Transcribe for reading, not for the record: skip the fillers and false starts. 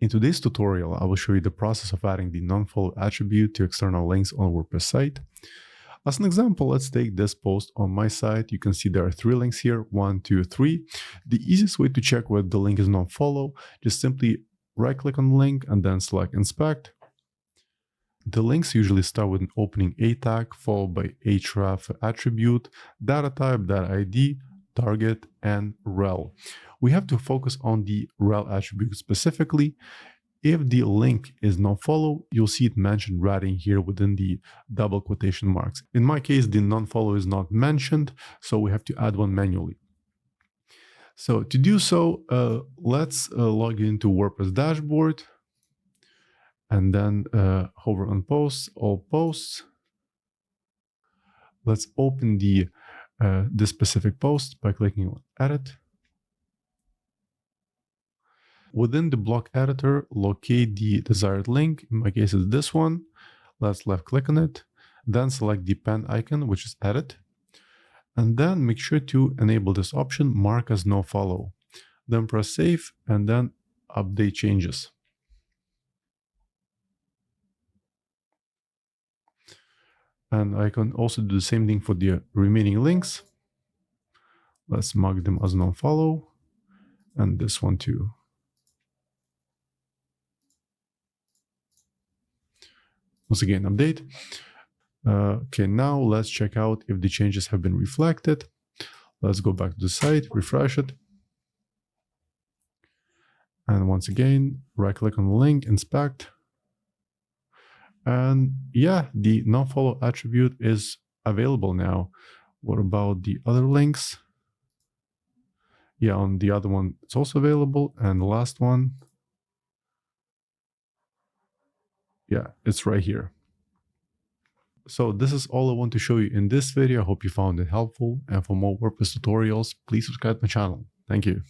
In today's tutorial, I will show you the process of adding the nofollow attribute to external links on a WordPress site. As an example, let's take this post on my site. You can see there are 3 links here, 1, 2, 3. The easiest way to check whether the link is nofollow, just simply right-click on the link and then select Inspect. The links usually start with an opening A tag followed by href attribute, data type, data ID, target, and rel. We have to focus on the rel attribute specifically. If the link is nofollow, you'll see it mentioned right in here within the double quotation marks. In my case, the nofollow is not mentioned, so we have to add one manually. So to do so, let's log into WordPress dashboard and then hover on posts, all posts. Let's open this specific post by clicking on edit. Within the block editor, locate the desired link. In my case, it's this one. Let's left click on it. Then select the pen icon, which is edit. And then make sure to enable this option, mark as nofollow. Then press save and then update changes. And I can also do the same thing for the remaining links. Let's mark them as nofollow. And this one too. Once again, update. Okay, now let's check out if the changes have been reflected. Let's go back to the site, refresh it. And once again, right-click on the link, inspect. And yeah, the nofollow attribute is available now. What about the other links? Yeah, on the other one, it's also available. And the last one, yeah, it's right here. So this is all I want to show you in this video. I hope you found it helpful. And for more WordPress tutorials, please subscribe to my channel. Thank you.